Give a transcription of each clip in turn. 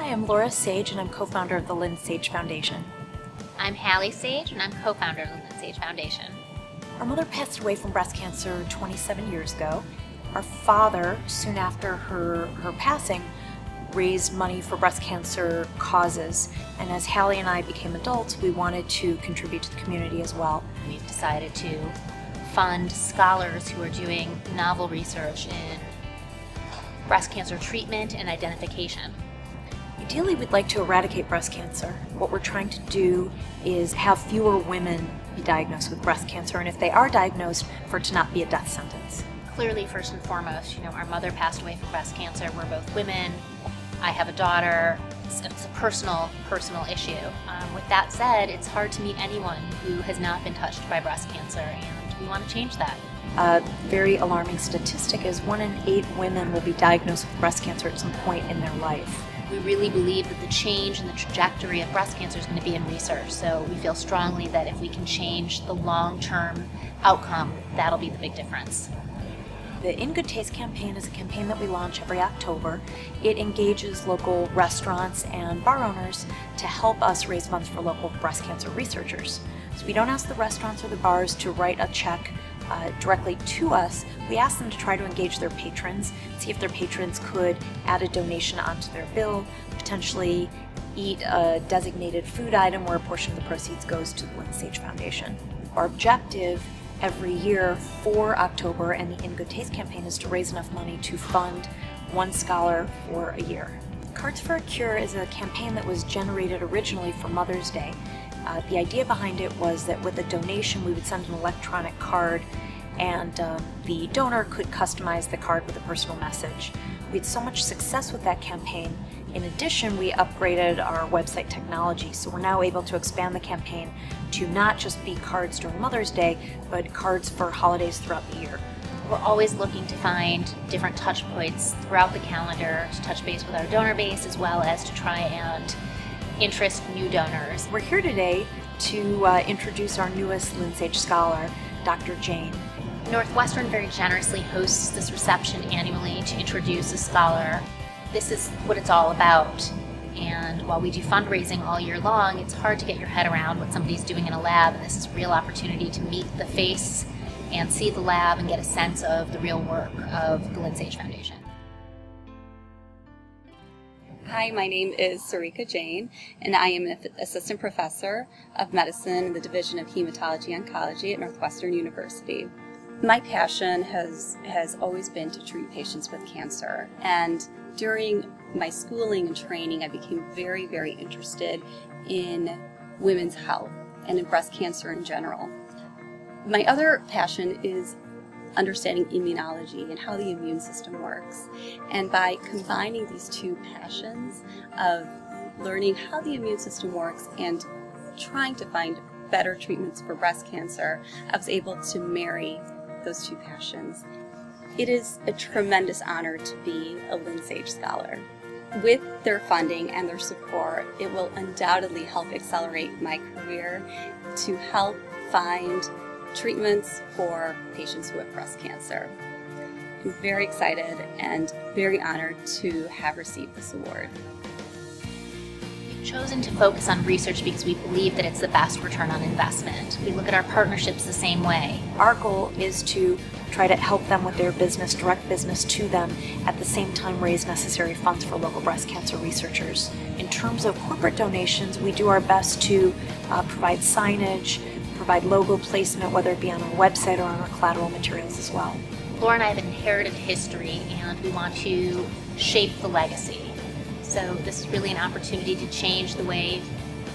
I'm Laura Sage, and I'm co-founder of the Lynn Sage Foundation. I'm Hallie Sage, and I'm co-founder of the Lynn Sage Foundation. Our mother passed away from breast cancer 27 years ago. Our father, soon after her passing, raised money for breast cancer causes. And as Hallie and I became adults, we wanted to contribute to the community as well. We've decided to fund scholars who are doing novel research in breast cancer treatment and identification. Ideally, we'd like to eradicate breast cancer. What we're trying to do is have fewer women be diagnosed with breast cancer, and if they are diagnosed, for it to not be a death sentence. Clearly, first and foremost, our mother passed away from breast cancer. We're both women. I have a daughter. It's a personal issue. With that said, it's hard to meet anyone who has not been touched by breast cancer, and we want to change that. A very alarming statistic is 1 in 8 women will be diagnosed with breast cancer at some point in their life. We really believe that the change in the trajectory of breast cancer is going to be in research, so we feel strongly that if we can change the long-term outcome, that'll be the big difference. The In Good Taste campaign is a campaign that we launch every October. It engages local restaurants and bar owners to help us raise funds for local breast cancer researchers. So we don't ask the restaurants or the bars to write a check directly to us. We ask them to try to engage their patrons, see if their patrons could add a donation onto their bill, potentially eat a designated food item where a portion of the proceeds goes to the Lynn Sage Foundation. Our objective every year for October and the In Good Taste campaign is to raise enough money to fund one scholar for a year. Cards for a Cure is a campaign that was generated originally for Mother's Day. The idea behind it was that with a donation we would send an electronic card, and the donor could customize the card with a personal message. We had so much success with that campaign. In addition, we upgraded our website technology, so we're now able to expand the campaign to not just be cards during Mother's Day, but cards for holidays throughout the year. We're always looking to find different touch points throughout the calendar to touch base with our donor base, as well as to try and interest new donors. We're here today to introduce our newest Lynn Sage scholar, Dr. Jane. Northwestern very generously hosts this reception annually to introduce a scholar. This is what it's all about. And while we do fundraising all year long, it's hard to get your head around what somebody's doing in a lab, and this is a real opportunity to meet the face and see the lab and get a sense of the real work of the Lynn Sage Foundation. Hi, my name is Sarika Jain, and I am an assistant professor of medicine in the Division of Hematology Oncology at Northwestern University. My passion has always been to treat patients with cancer, and during my schooling and training I became very, very interested in women's health and in breast cancer in general. My other passion is understanding immunology and how the immune system works. And by combining these two passions of learning how the immune system works and trying to find better treatments for breast cancer, I was able to marry those two passions. It is a tremendous honor to be a Lynn Sage Scholar. With their funding and their support, it will undoubtedly help accelerate my career to help find treatments for patients who have breast cancer. I'm very excited and very honored to have received this award. We've chosen to focus on research because we believe that it's the best return on investment. We look at our partnerships the same way. Our goal is to try to help them with their business, direct business to them, at the same time raise necessary funds for local breast cancer researchers. In terms of corporate donations, we do our best to provide signage, provide logo placement, whether it be on our website or on our collateral materials as well. Laura and I have an inherited history, and we want to shape the legacy. So this is really an opportunity to change the way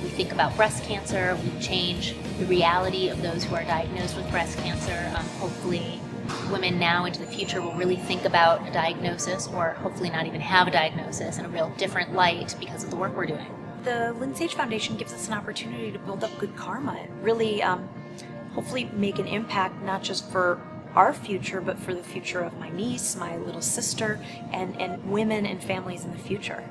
we think about breast cancer. We change the reality of those who are diagnosed with breast cancer. Hopefully women now into the future will really think about a diagnosis, or hopefully not even have a diagnosis, in a real different light because of the work we're doing. The Lynn Sage Foundation gives us an opportunity to build up good karma and really hopefully make an impact not just for our future, but for the future of my niece, my little sister, and women and families in the future.